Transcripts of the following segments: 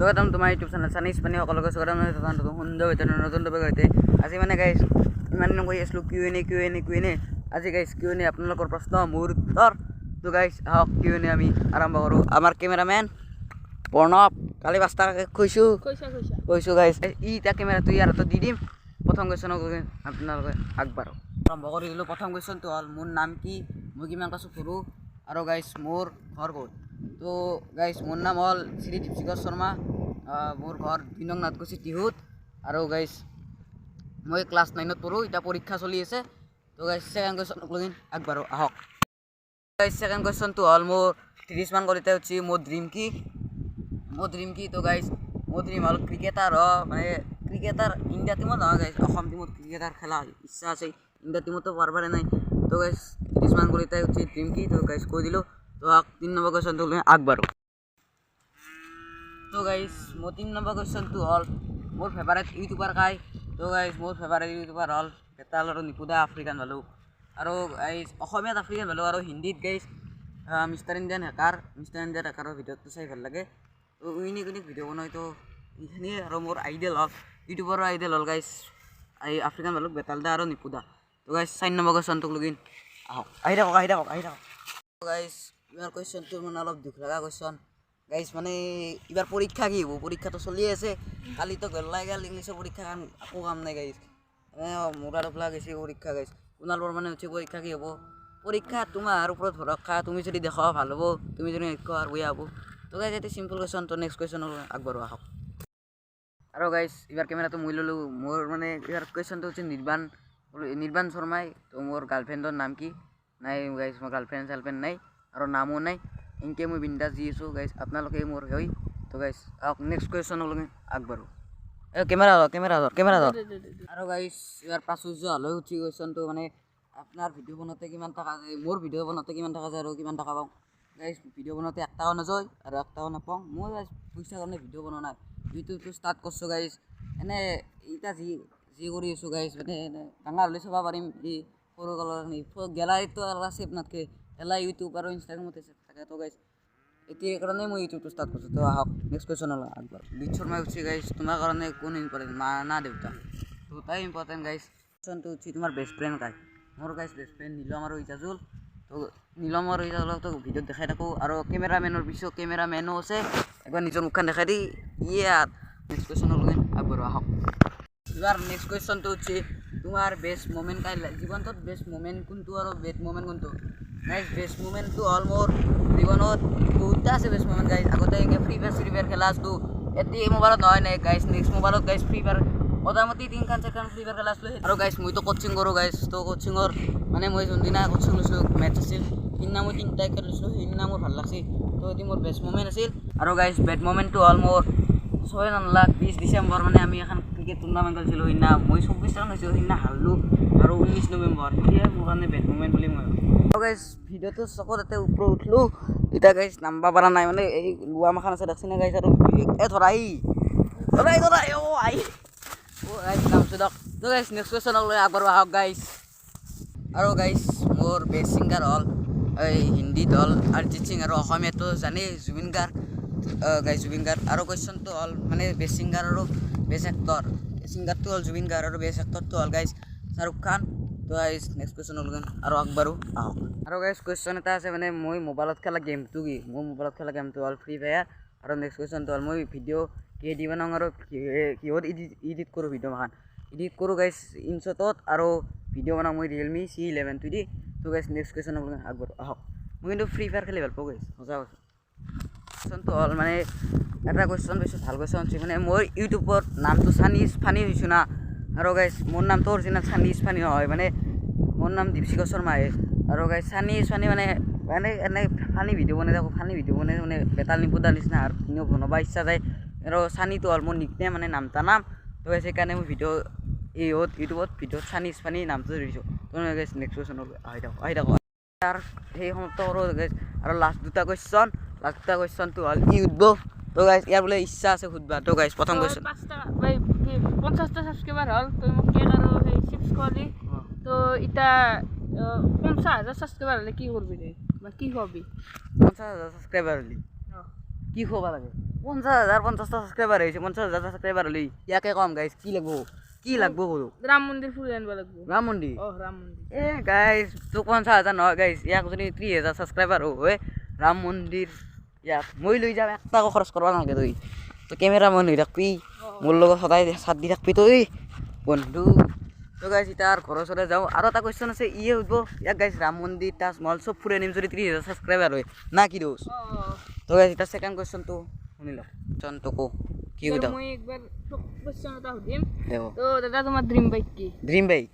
স্বাগতম তোমাৰ YouTube channel চানি স্পানি সকলোকে স্বাগতম সুন্দৰ নতুন টপিক সৈতে আজি মানে গাইছ ইমান দিন কৈ আছিলোঁ কিউ এন এ আজি গাইছ কিউ এন এ আপোনালোকৰ প্ৰশ্ন মোৰ উত্তৰ তো গাইছ আহক কিউ এন এ আমি আৰম্ভ কৰোঁ আমাৰ কেমেৰামেন প্ৰণৱ কালি 5 টাকাকৈ কৈছোঁ গাইছ এতিয়া কেমেৰাটো ইয়াৰ হাতত দি দিম প্ৰথম কুৱেশ্যনক আপোনালোকে আগবাঢ়ক আৰম্ভ কৰি দিলোঁ প্ৰথম কুৱেশ্যনটো হ'ল মোৰ নাম কি মই কিমান ক্লাছত পঢ়োঁ আৰু গাইছ মোৰ ঘৰ ক'ত তো গাইছ মোৰ নাম হ'ল শ্ৰী দীপশিখৰ শৰ্মা মোৰ ঘৰ 2 নং নাটকুছি টিহুত আৰু গাইছ মই ক্লাছ 9ত পঢ়োঁ এতিয়া পৰীক্ষা চলি আছে তো গাইছ ছেকেণ্ড কুৱেশ্যনক লৈ আগবাঢ়ো আহক গাইছ ছেকেণ্ড কুৱেশ্যনটো হ'ল মোৰ 30 মান কলিতে উঠি মোৰ ড্ৰিম কি তো গাইছ মোৰ ড্ৰিম হ'ল ক্ৰিকেটাৰ মানে ক্ৰিকেটাৰ ইণ্ডিয়া টিমত নহয় গাইছ অসম টিমত ক্ৰিকেটাৰ খেলা ইচ্ছা আছে ইণ্ডিয়া টিমতো পাৰবাৰে নাই তো গাইছ 30 মান কলিতে উঠি ড্ৰিম কি তো গাইছ কৈ দিলোঁ তো 3 নম্বৰ কুৱেশ্যনটো লৈ আগবাঢ়ো তো গাইছ মোৰ 3 নম্বৰ কুৱেশ্যনটো হ'ল মোৰ ফেভাৰেট ইউটিউবাৰ কাই তো গাইছ মোৰ ফেভাৰেট ইউটিউবাৰ হ'ল বেতাল আৰু নিপুদা আফ্ৰিকান ভালু আৰু গাইছ অসমীয়াত আফ্ৰিকান ভালু আৰু হিন্দীত গাইছ মিষ্টাৰ ইণ্ডিয়ান হেকাৰৰ ভিডিঅ'টো চাই ভাল লাগে তো ইউনিক ভিডিঅ' বনাই তো এইখিনিয়ে আৰু মোৰ আইডিয়েল হ'ল ইউটিউবাৰৰ আইডিয়েল হ'ল গাইছ এই আফ্ৰিকান ভালুক বেতালদা আৰু নিপুদা তো গাইছ 4 নম্বৰ কুৱেশ্যনটোক লগিন আহক আহি থাকক গাইছ ইমাৰ কুৱেশ্যনটো মানে অলপ দুখ লগা কুৱেশ্যন গাইছ মানে এইবাৰ পৰীক্ষা কি হ'ব পৰীক্ষাটো চলি আছে কালিতো গেলাই গেল ইংলিছৰ পৰীক্ষা একো কাম নাই গাইছ মোৰা টোপলা গৈছে পৰীক্ষা গাইছ আপোনালোকৰ মানে উঠি পৰীক্ষা কি হ'ব পৰীক্ষা তোমাৰ ওপৰত ভৰসা তুমি যদি দেখুৱা ভাল হ'ব তুমি যদি দেখুৱা আৰু বেয়া হ'ব তো গাইছ এতিয়া চিম্পল কুৱেশ্যন তো নেক্সট কুৱেশ্যনক আগবাঢ়ো আহক আৰু গাইছ এইবাৰ কেমেৰাটো মই ল'লোঁ মোৰ মানে এইবাৰ কুৱেশ্যনটো হৈছে নিৰ্বাণ শৰ্মাই তো মোৰ গাৰ্লফ্ৰেণ্ডৰ নাম কি নাই গাইছ মোৰ গাৰ্লফ্ৰেণ্ড নাই আৰু নামো নাই এনেকৈ মই বিন্দাছ দি আছোঁ গাইছ আপোনালোকে মোৰ হয় তো গাইছ আহক নেক্সট কুৱেশ্যনলৈ আগবাঢ়ো কেমেৰা ধৰ আৰু গাইছ ইয়াৰ প্ৰাচুৰ্য হ'লেও উঠি কুৱেশ্যনটো মানে আপোনাৰ ভিডিঅ' বনাওঁতে কিমান টকা যায় মোৰ ভিডিঅ' বনাওঁতে কিমান টকা যায় আৰু কিমান টকা পাওঁ গাইছ ভিডিঅ' বনাওঁতে 1 টকাও নাযায় আৰু 1 টকাও নাপাওঁ মই গাইছ পইচাৰ কাৰণে ভিডিঅ' বনোৱা নাই ইউটিউবটো ষ্টাৰ্ট কৰিছোঁ গাইছ এনে এতিয়া যি কৰি আছোঁ গাইছ মানে এনে ডাঙৰ হ'লে চাব পাৰিম এই সৰু কালৰ গেলাৰীটো এটা চেভ নাথাকে এলা ইউটিউব আৰু ইনষ্টাগ্ৰামতে চেভ থাকে তো গাইছ এতিয়া কাৰণে মই ইউটিউবটো ষ্টাৰ্ট কৰিছোঁ তো আহক নেক্সট কুৱেশ্যনলৈ আগবাঢ়ো লিড শৰ্মাই উঠি গাইছ তোমাৰ কাৰণে কোন ইম্পৰ্টেণ্ট মা না দেউতা দুটাই ইম্পৰ্টেণ্ট গাইছ কুৱেশ্যনটো উঠি তোমাৰ বেষ্ট ফ্ৰেণ্ড কাই মোৰ গাইছ বেষ্ট ফ্ৰেণ্ড নীলম আৰু ইজাজুল তো নীলম আৰু ইজাজুলকতো ভিডিঅ'ত দেখাই থাকোঁ আৰু কেমেৰামেনৰ পিছত কেমেৰামেনো আছে একবাৰ নিজৰ মুখখন দেখাই দি ইয়াত নেক্সট কুৱেশ্যনলৈ আগবাঢ়ো আহক এবাৰ নেক্সট কুৱেশ্যনটো উঠি তোমাৰ বেষ্ট মোমেণ্ট কাই জীৱনটোত বেষ্ট মোমেণ্ট কোনটো আৰু বেড মোমেণ্ট কোনটো গাইছ বেষ্ট মোমেণ্টটো হ'ল মোৰ জীৱনত বহুতটা আছে বেষ্ট মোমেণ্ট গাইছ আগতে এনেকৈ ফ্ৰী ফায়াৰ খেলা আছিলোঁ এতিয়া মোবাইলত নহয় নাই গাইছ নেক্সট মোবাইলত গাইছ ফ্ৰী ফায়াৰ মোটামুটি 3 ফ্ৰী ফায়াৰ খেলা আছিলোঁ আৰু গাইছ মইতো কোচিং কৰোঁ গাইছ তো কোচিঙৰ মানে মই যোনদিনা কোচিং লৈছিলোঁ মেথছ আছিল সেইদিনা মই 3টা উইকেট লৈছিলোঁ সেইদিনা মোৰ ভাল লাগছিল তো এইটো মোৰ বেষ্ট মোমেণ্ট আছিল আৰু গাইছ বেড মোমেণ্টটো হ'ল মোৰ 6 ডিচেম্বৰ মানে আমি এখন ক্ৰিকেট টুৰ্ণামেণ্ট খেলিছিলোঁ সেইদিনা মই 24 ৰান হৈছিলোঁ সেইদিনা হাৰিলোঁ আৰু 19 নৱেম্বৰ সেয়াই মোৰ কাৰণে বেড মোমেণ্ট বুলি মই ভাবোঁ গাইছ ভিডিঅ'টো চকত এতে ওপৰত উঠলোঁ এতিয়া গাইছ নাম্বা পৰা নাই মানে এই লোৱা মাখান আছে দেখছি না গাইছ আৰু ধৰাই গাইছ নামছোঁ দিয়ক তো গাইছ নেক্সট কুৱেশ্যনক লৈ আগবাঢ়ো আহক গাইছ আৰু গাইছ মোৰ বেষ্ট ছিংগাৰ হ'ল এই হিন্দীত হ'ল অৰিজিত সিং আৰু অসমীয়াতো জানেই জুবিন গাৰ্গ আৰু কুৱেশ্যনটো হ'ল মানে বেষ্ট ছিংগাৰ আৰু বেষ্ট এক্টৰ ছিংগাৰটো হ'ল জুবিন গাৰ্গ আৰু বেষ্ট এক্টৰটো হ'ল গাইছ শ্বাহৰুখ খান তো গাইছ নেক্সট কুৱেশ্যনলৈ আৰু আগবাঢ়ো আহক আৰু গাইছ কুৱেশ্যন এটা আছে মানে মই মোবাইলত খেলা গেমটো কি মোৰ মোবাইলত খেলা গেমটো হ'ল ফ্ৰী ফায়াৰ আৰু নেক্সট কুৱেশ্যনটো হ'ল মই ভিডিঅ' কিহেদি বনাওঁ আৰু কিহত এডিট কৰোঁ ভিডিঅ' মাখান এডিট কৰোঁ গাইছ ইনশ্বটত আৰু ভিডিঅ' বনাওঁ মই ৰিয়েলমি C11 দি তো গাইছ নেক্সট কুৱেশ্যনলৈ আগবাঢ়ো আহক মই কিন্তু ফ্ৰী ফায়াৰ খেলি ভাল পাওঁ গাইছ সঁচা কৈছোঁ কুৱেশ্যনটো হ'ল মানে এটা কুৱেশ্যন পাইছোঁ ভাল কুৱেশ্যন হৈছে মানে মই ইউটিউবত নামটো চানি ফানি হৈছোঁ না আৰু গাইছ মোৰ নামটো অৰিজিনেল চানি ফানি হয় মানে মোৰ নাম দীপশিখৰ শৰ্মাই আৰু গাইছ চানি মানে এনে ফানি ভিডিঅ' বনাই থাকোঁ মানে বেতাল নিপুদাৰ নিচিনা আৰু বনাব ইচ্ছা যায় আৰু চানিটো হ'ল মোৰ নিকনেম মানে নামটা তো গাইছ সেইকাৰণে মই ইউটিউবত ভিডিঅ'ত চানি ফানি নামটো ধৰিছোঁ তো গাইছ নেক্সট কুৱেশ্যনলৈ আহি থাকক তাৰ সেই সমাপ্ত কৰোঁ গাইছ আৰু লাষ্ট দুটা কুৱেশ্যনটো হ'ল কি সুধিব তো গাইছ ইয়াৰ বোলে ইচ্ছা আছে সুধবা তো গাইছ প্ৰথম কুৱেশ্যন 50টা ছাবস্ক্ৰাইবাৰ হ'ল তই মোক কেক আৰু সেই চিপছ খোৱালি তো এতিয়া 50,000 ছাবস্ক্ৰাইবাৰ হ'লে কি কৰিবি তই বা কি খুৱাবি 50,000 ছাবস্ক্ৰাইবাৰ হ'লে কি খুৱাব লাগে 50,000 50টা সাবস্ক্রাইবার হয়েছে 50,000 সাবস্ক্রাইবার হলে ইয়াকে কম গাইস কি লাগবো করো রাম মন্দির ফুল আনবা লাগবো রাম মন্দির রাম মন্দির এ গাইস তো 50,000 নয় গাইস ইয়াক যদি 30,000 সাবস্ক্রাইবার হয় রাম মন্দির ইয়াক মই লৈ যাম 1 টাকা খরচ করবা নালাগে তুই তো ক্যামেরা মন হই রাখবি মোর লগত সদায় সাথ দি রাখবি তুই বন্ধু তো গাইস এটা আর ঘর চলে যাও আর এটা কোয়েশ্চন আছে ইয়ে হইব ইয়াক গাইস রাম মন্দির তাজমহল সব ফুরে নিম যদি 30,000 সাবস্ক্রাইবার হয় না কি দোস তো গাইস এটা সেকেন্ড কোয়েশ্চন তো শুনিল চন তো কো কি কইতা মই একবার কোশ্চেন এটা সুধিম দেখো তো দাদা তোমার ড্রিম বাইক কি ড্রিম বাইক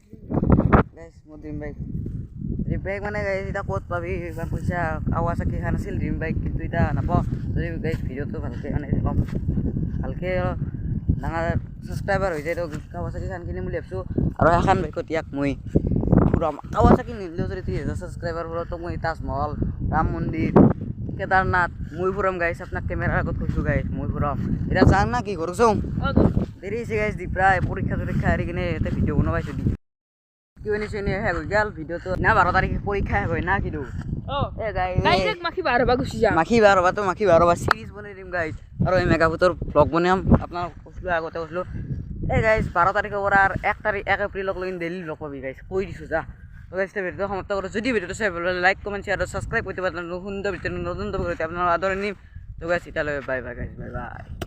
গাইস মোৰ ড্ৰিম বাইক মানে গাইস এটা ক'ত পাবি ইমান পইচা কাৱাসাকি খান আছিল ড্রিম বাইক কিন্তু এটা নাপাওঁ যদি গাইস ভিডিঅ'টো ভালকৈ মানে কম ভালকৈ ডাঙৰ ছাবস্ক্ৰাইবাৰ হৈ যায় তো কাৱাসাকি খান কিনিম বুলি ভাবিছোঁ আৰু এখন বাইকত ইয়াক মই ফুৰাম কাৱাসাকি নিদিলেও যদি 30,000 ছাবস্ক্ৰাইবাৰ ফুৰাতো মই তাজমহল ৰাম মন্দিৰ কেদাৰনাথ মই ফুৰাম গাইছ আপোনাক কেমেৰাৰ আগত কৈছোঁ গাইছ মই ফুৰাম এতিয়া যাম না কি ঘৰক যাওঁ দেৰি হৈছে গাইছ দি প্ৰায় পৰীক্ষা এৰি কিনে এটা ভিডিঅ' বনাব পাইছোঁ দি কিয়নি চিয়নি শেষ হৈ গ'ল ভিডিঅ'টো না 12 তাৰিখে পৰীক্ষা শেষ হয় না কিন্তু গাইছ মাখি বাৰ বা গুচি যাম মাখি বাৰ বা চিৰিজ বনাই দিম গাইছ আৰু এই মেগাভূতৰ ব্লগ বনাম আপোনাক কৈছিলোঁ আগতে কৈছিলোঁ এই গাইছ 12 তাৰিখৰ পৰা আৰু 1 এপ্ৰিলক লৈ ডেইলি ব্লগ পাবি গাইছ কৈ দিছোঁ যা তো গাইছ ভিডিঅ'টো সমাপ্ত কৰোঁ যদি ভিডিঅ'টো চাই ভাল লাগে লাইক কমেণ্ট শ্বেয়াৰ আৰু ছাবস্ক্ৰাইব কৰি দিব নতুন ভিডিঅ' আপোনাৰ আদৰণি নিম তো গাইছ এতিয়ালৈ বাই বাই গাইছ বাই বাই